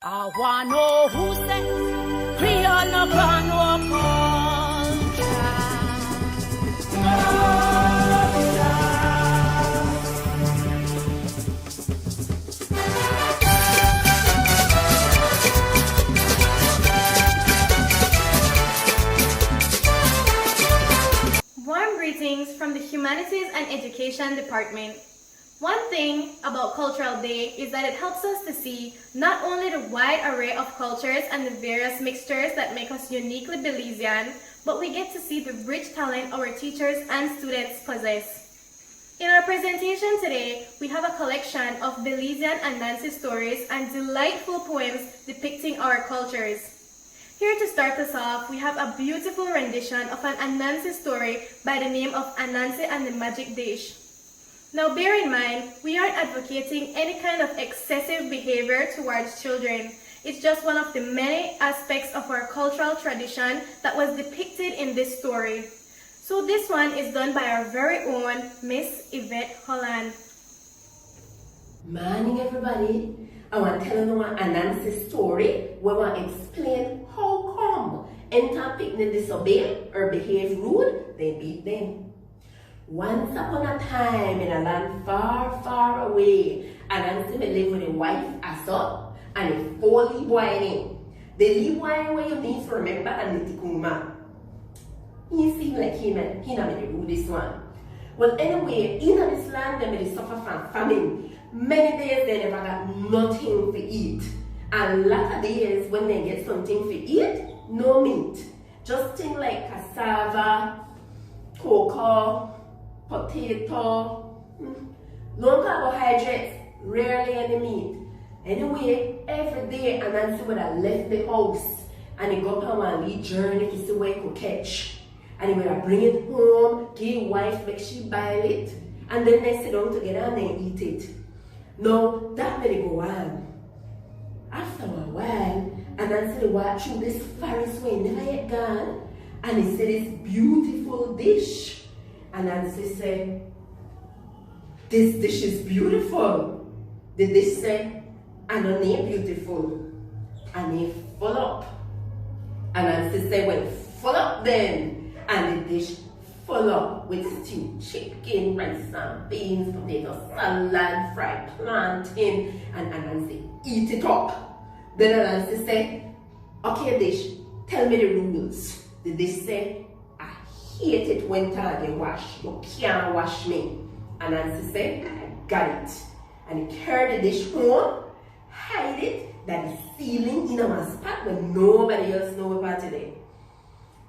I wanna know who says Creole no can no Warm greetings from the Humanities and Education Department. One thing about Cultural Day is that it helps us to see not only the wide array of cultures and the various mixtures that make us uniquely Belizean, but we get to see the rich talent our teachers and students possess. In our presentation today, we have a collection of Belizean and Nancy stories and delightful poems depicting our cultures. Here to start us off, we have a beautiful rendition of an Anansi story by the name of Anansi and the Magic Dish. Now bear in mind, we aren't advocating any kind of excessive behavior towards children. It's just one of the many aspects of our cultural tradition that was depicted in this story. So this one is done by our very own Miss Yvette Holland. Morning everybody. I want to tell you an Anansi story where I explain how come enter picnic disobey or behave rude, they beat them. Once upon a time in a land far, far away, Anansi may live with a wife, a son, and a 4 boy. The little boy where you need to remember and Nitikuma. He seemed like he not do this one. Well, anyway, in this land, they may suffer from famine. Many days they never got nothing to eat. And a lot of days when they get something to eat, no meat. Just things like cassava, cocoa, potato, low carbohydrates, rarely any meat. Anyway, every day Anansi would have left the house and he go on a little journey to see where he could catch. And he would have bring it home, give his wife, make she boil it, and then they sit down together and they eat it. Now, that may go on. After a while, Anansi walked through this forest where he never yet gone, and he said this beautiful dish. Anansi said, this dish is beautiful. The dish said, I don't need beautiful. I need full up. Anansi said, well, full up then. And the dish full up with stewed chicken, rice and beans, potato salad, fried plantain, and Anansi eat it up. Then Anansi said, okay dish, tell me the rules. The dish said, I hate it when I wash. You can't wash me. Anansi said, I got it. And he carried the dish home, hide it, that is ceiling in a spot where nobody else knows about today.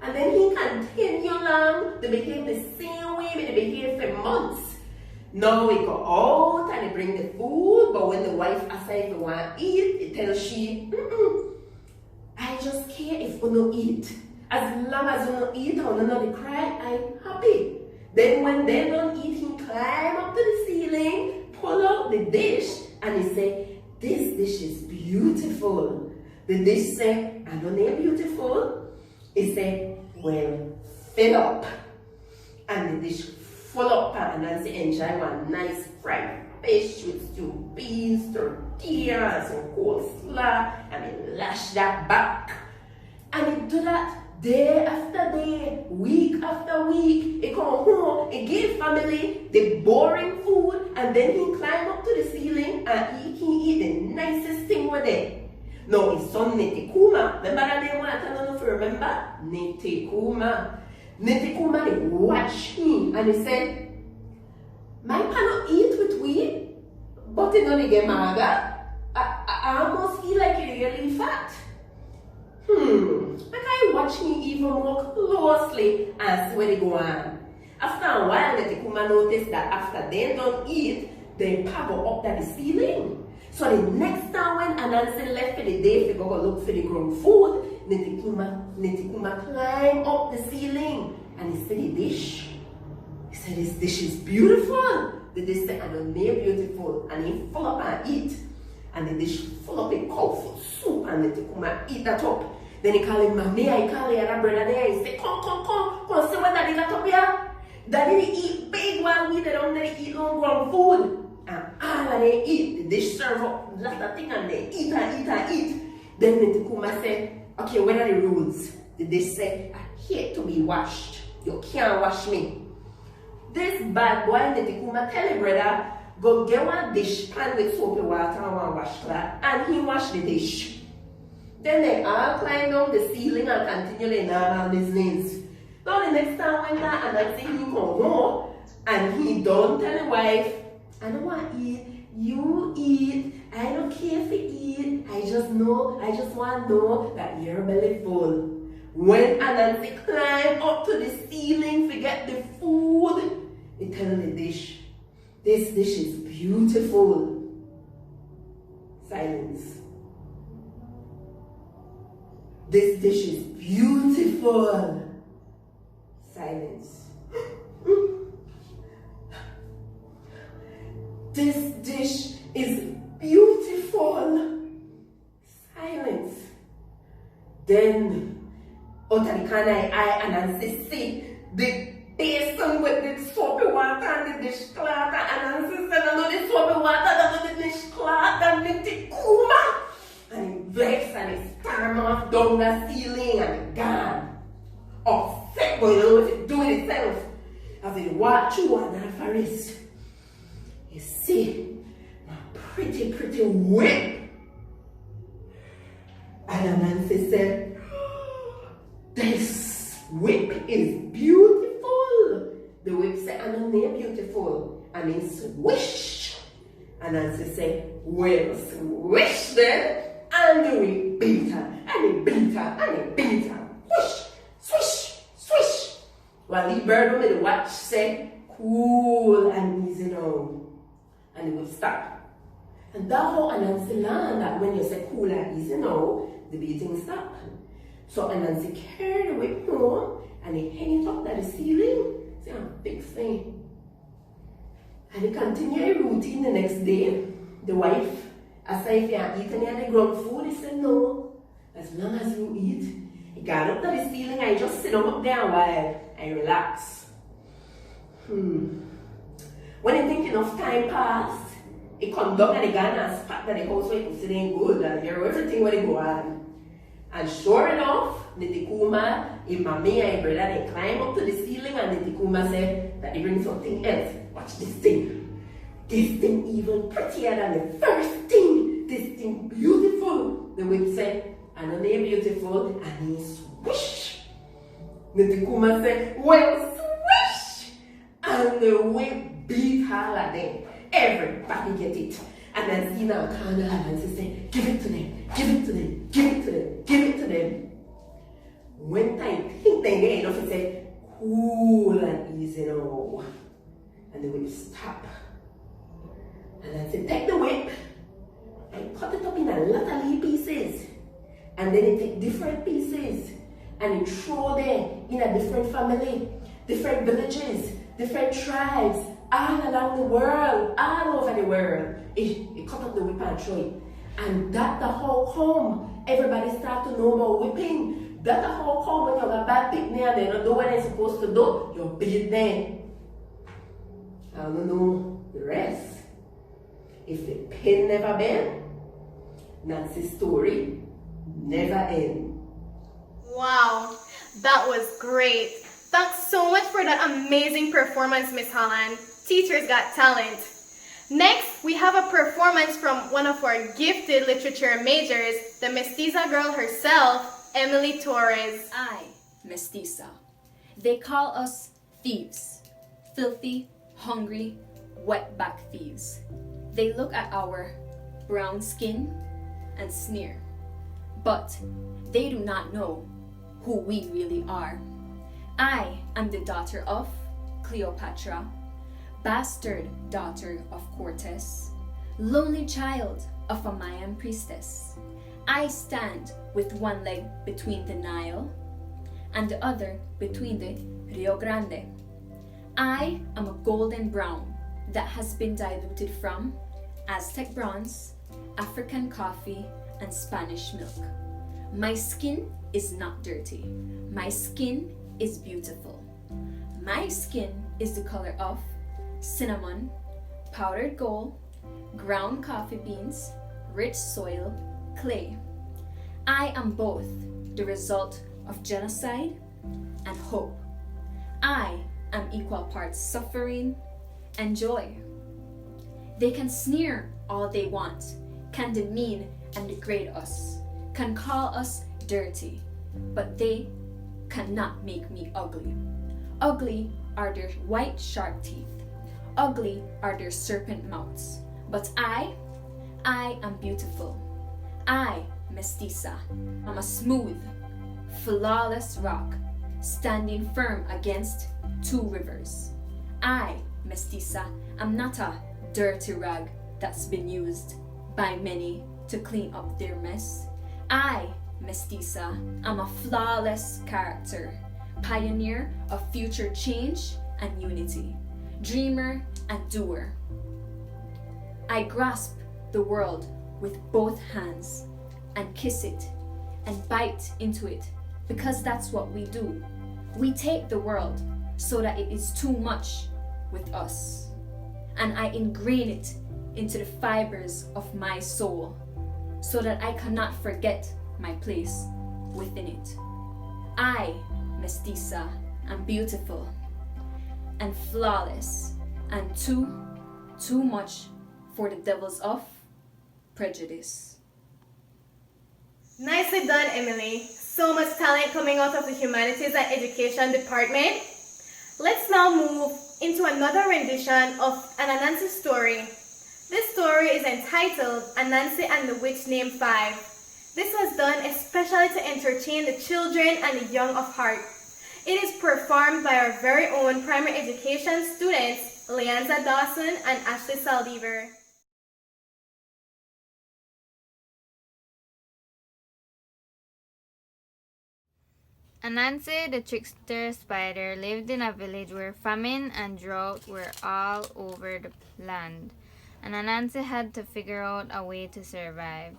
And then he continued along to behave the same way they behaved for months. Now he go out and he bring the food, but when the wife asks if he want to eat, he tells she, I just care if you don't eat. As long as you don't eat or not cry, I'm happy. Then when they don't eat, he climb up to the ceiling, pull out the dish, and he say, this dish is beautiful. The dish say, I don't need beautiful. He said, well, fill up. And the dish full up, and Anansi enjoy one nice fried fish with stewed beans, tortillas, and coleslaw, and he lash that back. And he do that day after day, week after week. He come home, he give family the boring food, and then he climb up to the ceiling and he can eat the nicest thing with it. No, his son Nitikuma. Remember that name? I don't know if you remember. Nitikuma. Nitikuma, they watch him and he said, my pa not eat with we, but he don't get mad. I almost feel like he really fat. But I watch him even more closely and see where they go on. After a while, Nitikuma noticed that after they don't eat, they pa go up to the ceiling. So the next time when Anansi left for the day to go look for the grown food, Nitikuma climbed up the ceiling and he said the dish. He said this dish is beautiful. The dish said I don't need beautiful, and he full up and eat. And the dish full up with cow food soup and Nitikuma eat that up. Then he call him Mammy, I call him a brother there. He said come see what daddy got up here. Daddy eat big while we don't eat no grown food. And all of they eat, the dish serve up a lot of things and they eat and eat and eat. Then Nitikuma said, okay, what are the rules? The dish said, I hate to be washed. You can't wash me. This bad boy Nitikuma tell his brother, go get one dish pan with soapy water and one washcloth, and he wash the dish. Then they all climb down the ceiling and continue their normal business. Now the next time when that and I say he come home, and he don't tell the wife, I don't want to eat, you eat, I don't care if you eat, I just want to know that you're belly full. When Anansi climb up to the ceiling to get the food, he tell the dish, this dish is beautiful. Silence. This dish is beautiful. Silence. This dish is beautiful. Silence. Then, Otarikana I and see the basin with the soapy water and the dishcloth, and Nancy said, I know the soapy water, I know the dishcloth, and the tikuma. And he vexed and he stormed off down the ceiling and he gone. Upset, but you know what to do with himself. As he walked through another forest, he see my pretty whip. And Nancy said, this whip is beautiful. The whip said, I don't know beautiful. And he swish. And Nancy said, well, swish then. And the whip beat her. And he beat her. And he beat her. Swish, swish, swish. While the bird with the watch said, cool and easy now. And he would stop. And that's how Anansi learned that when you say cool and easy now, the beating stop. So Anansi carried the whip home and he hang it up at the ceiling. See, I'm a big thing. And he continued the routine the next day. The wife asked if he had eaten any of the ground food. He said no. As long as you eat. He got up to the ceiling and he just sit down up there a while and relax. When he think enough time passed, he come down and he got and spot that the house where he could sit in good and hear everything where they go on. And sure enough, Nitikuma, his mommy and his brother, they climb up to the ceiling and Nitikuma said that they bring something else. Watch this thing. This thing even prettier than the first thing. This thing beautiful. The whip said, I know they're beautiful. And he swish. Nitikuma said, well, swish. And the whip beat her like them. Everybody get it. And then Zina called her and she said, give it to them, give it to them, give it to them, give it to them. When I think they get enough, he said, cool and easy now. And the whip stop. And then said, take the whip and cut it up in a lot of little pieces. And then he take different pieces and he throw them in a different family, different villages, different tribes, all along the world, all over the world. He cut up the whip and throw it. And that the whole come, everybody start to know about whipping. That the whole come when you have a bad picnic and they don't do what they're supposed to do, you beat them. I don't know the rest. If the pen never bend, Nancy's story never ends. Wow, that was great. Thanks so much for that amazing performance, Miss Holland. Teachers got talent. Next, we have a performance from one of our gifted literature majors, the Mestiza girl herself, Emily Torres. I, Mestiza. They call us thieves. Filthy, hungry, wetback thieves. They look at our brown skin and sneer. But they do not know who we really are. I am the daughter of Cleopatra, bastard daughter of Cortes, lonely child of a Mayan priestess. I stand with one leg between the Nile and the other between the Rio Grande. I am a golden brown that has been diluted from Aztec bronze, African coffee, and Spanish milk. My skin is not dirty. My skin is beautiful. My skin is the color of cinnamon, powdered gold, ground coffee beans, rich soil, clay. I am both the result of genocide and hope. I am equal parts suffering and joy. They can sneer all they want, can demean and degrade us, can call us dirty, but they cannot make me ugly. Ugly are their white shark teeth. Ugly are their serpent mouths. But I am beautiful. I, mestiza, am a smooth, flawless rock, standing firm against two rivers. I, mestiza, am not a dirty rag that's been used by many to clean up their mess. I, mestiza, am a flawless character, pioneer of future change and unity, dreamer and doer. I grasp the world with both hands and kiss it and bite into it, because that's what we do. We take the world so that it is too much with us, and I ingrain it into the fibers of my soul so that I cannot forget my place within it. I, mestiza, am beautiful and flawless and too much for the devils of prejudice. Nicely done, Emily. So much talent coming out of the Humanities and Education Department. Let's now move into another rendition of an Anansi story. This story is entitled Anansi and the Witch Named Five. This was done especially to entertain the children and the young of heart. It is performed by our very own primary education students, Leanza Dawson and Ashley Saldiver. Anansi, the trickster spider, lived in a village where famine and drought were all over the land, and Anansi had to figure out a way to survive.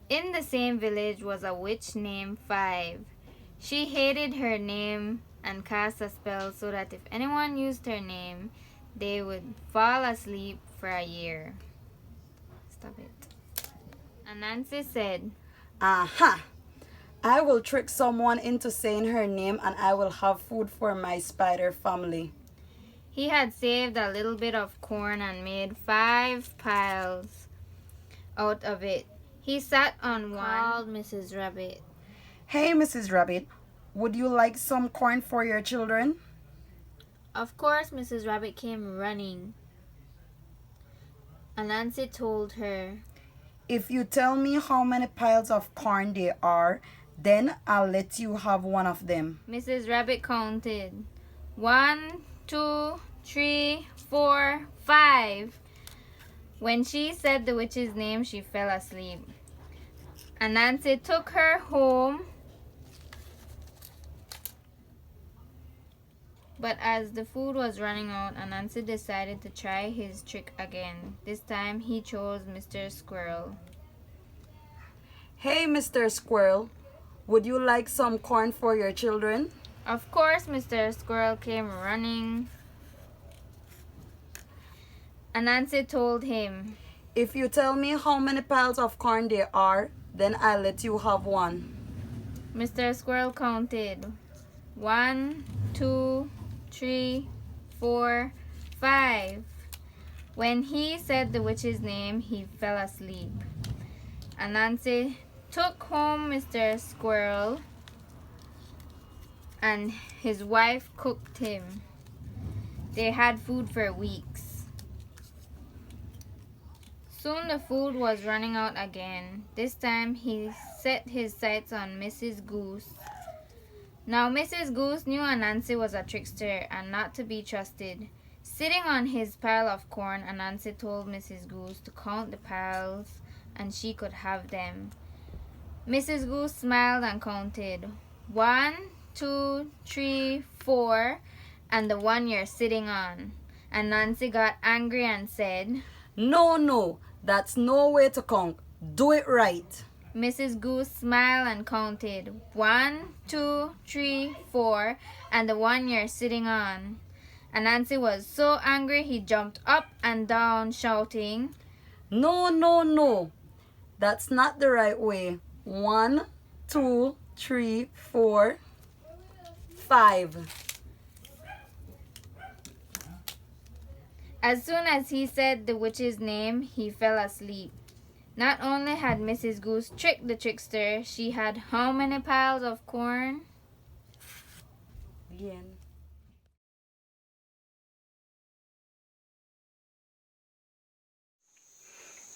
In the same village was a witch named Five. She hated her name and cast a spell so that if anyone used her name, they would fall asleep for a year. Stop it. Anansi said, Aha! I will trick someone into saying her name and I will have food for my spider family. he had saved a little bit of corn and made 5 piles out of it. He sat on one, called Mrs. Rabbit. Hey, Mrs. Rabbit, would you like some corn for your children? Of course, Mrs. Rabbit came running. Anansi told her, If you tell me how many piles of corn there are, then I'll let you have one of them. Mrs. Rabbit counted 1, 2, 3, 4, 5. When she said the witch's name, she fell asleep. Anansi took her home, but as the food was running out, Anansi decided to try his trick again. This time he chose Mr. Squirrel. Hey, Mr. Squirrel, would you like some corn for your children? Of course, Mr. Squirrel came running. Anansi told him, If you tell me how many piles of corn there are, then I'll let you have one. Mr. Squirrel counted 1, 2, 3, 4, 5. When he said the witch's name, he fell asleep. Anansi took home Mr. Squirrel and his wife cooked him. They had food for weeks. Soon the food was running out again. This time he set his sights on Mrs. Goose. Now Mrs. Goose knew Anansi was a trickster and not to be trusted. Sitting on his pile of corn, Anansi told Mrs. Goose to count the piles and she could have them. Mrs. Goose smiled and counted 1, 2, 3, 4, and the one you're sitting on. Anansi got angry and said, No, that's no way to count. Do it right. Mrs. Goose smiled and counted 1, 2, 3, 4, and the one you're sitting on. Anansi was so angry he jumped up and down shouting, No, that's not the right way. 1, 2, 3, 4, 5. As soon as he said the witch's name, he fell asleep. Not only had Mrs. Goose tricked the trickster, she had how many piles of corn? The end.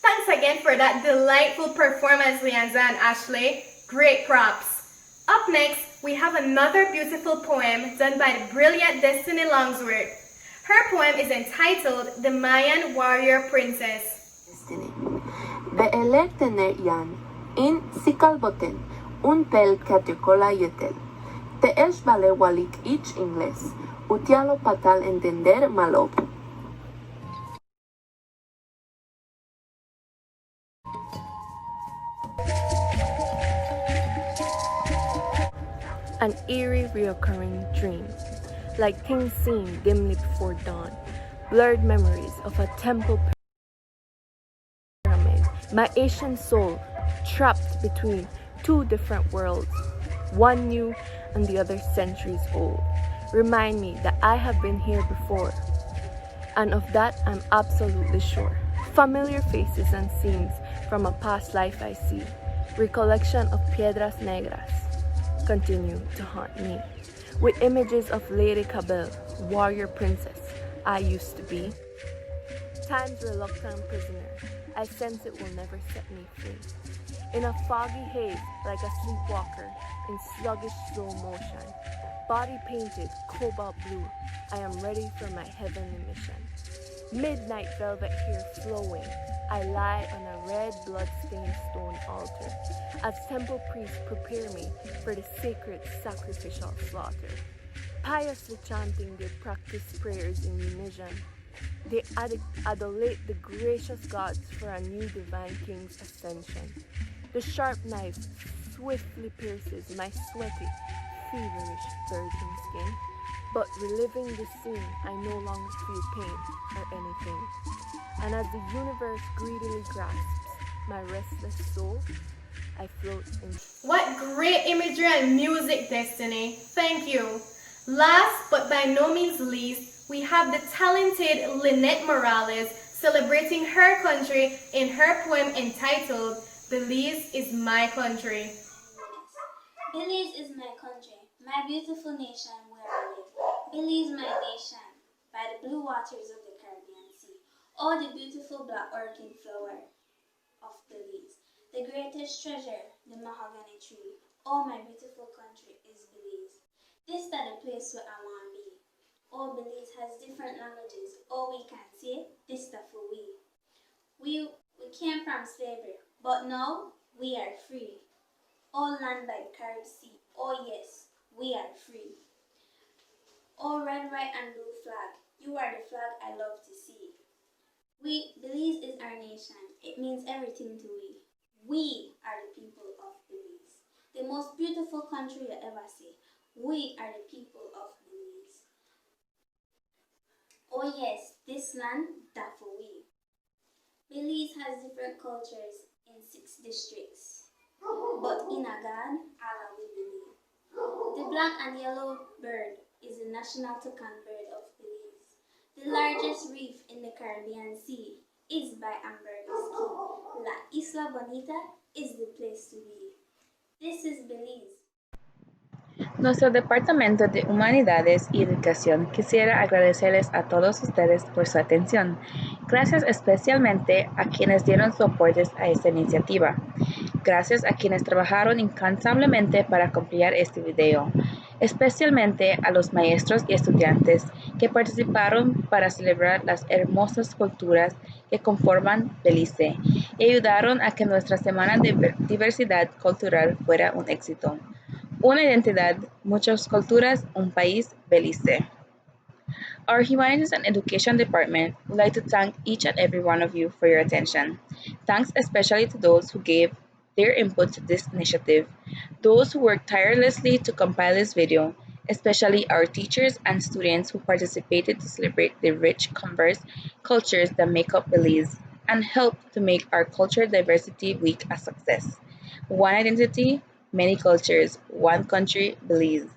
Thanks again for that delightful performance, Leanza and Ashley. Great props. Up next, we have another beautiful poem done by the brilliant Destiny Longsworth. Her poem is entitled The Mayan Warrior Princess. Destiny. Be'elek tener yan, in sikalboten, un pel katekola yetel. Te esh vale walik ich ingles, utialo patal entender malob. An eerie reoccurring dream, like things seen dimly before dawn, blurred memories of a temple pyramid, my Asian soul trapped between two different worlds, one new and the other centuries old, remind me that I have been here before, and of that I'm absolutely sure. Familiar faces and scenes from a past life I see, recollection of piedras negras continue to haunt me, with images of Lady Cabell, warrior princess I used to be. Time's reluctant prisoner, I sense it will never set me free. In a foggy haze, like a sleepwalker, in sluggish slow motion, body painted cobalt blue, I am ready for my heavenly mission. Midnight velvet hair flowing, I lie on a red blood-stained stone altar, as temple priests prepare me for the sacred sacrificial slaughter. Piously chanting their practiced prayers in unison, they adulate the gracious gods for a new divine king's ascension. The sharp knife swiftly pierces my sweaty, feverish virgin skin, but reliving the scene, I no longer feel pain or anything. And as the universe greedily grasps my restless soul, I float in. What great imagery and music, Destiny. Thank you. Last but by no means least, we have the talented Lynette Morales celebrating her country in her poem entitled Belize is My Country. Belize is my country, my beautiful nation where I live. Belize my nation, by the blue waters of the Caribbean Sea. Oh, the beautiful black orchid flower of Belize. The greatest treasure, the mahogany tree. Oh, my beautiful country is Belize. This that the place where I want to be. Oh, Belize has different languages. Oh, we can say this that for we. We came from slavery, but now we are free. Oh, land by the Caribbean Sea. Oh, yes, we are free. Oh, red, white, and blue flag. You are the flag I love to see. Belize is our nation. It means everything to we. We are the people of Belize. The most beautiful country you ever see. We are the people of Belize. Oh yes, this land, that for we. Belize has different cultures in 6 districts. But in a God, Allah we believe. The black and yellow bird is the national toucan bird of Belize. The largest reef in the Caribbean Sea is by Ambergris Key. La Isla Bonita is the place to be. This is Belize. Nuestro Departamento de Humanidades y Educación quisiera agradecerles a todos ustedes por su atención. Gracias especialmente a quienes dieron su apoyo a esta iniciativa. Gracias a quienes trabajaron incansablemente para completar este video, especialmente a los maestros y estudiantes que participaron para celebrar las hermosas culturas que conforman Belice y ayudaron a que nuestra Semana de Diversidad Cultural fuera un éxito. Una identidad, muchas culturas, un país, Belice. Our Humanities and Education Department would like to thank each and every one of you for your attention. Thanks especially to those who gave their input to this initiative, those who worked tirelessly to compile this video, especially our teachers and students who participated to celebrate the rich, diverse cultures that make up Belize and help to make our Culture Diversity Week a success. One identity, many cultures, one country, Belize.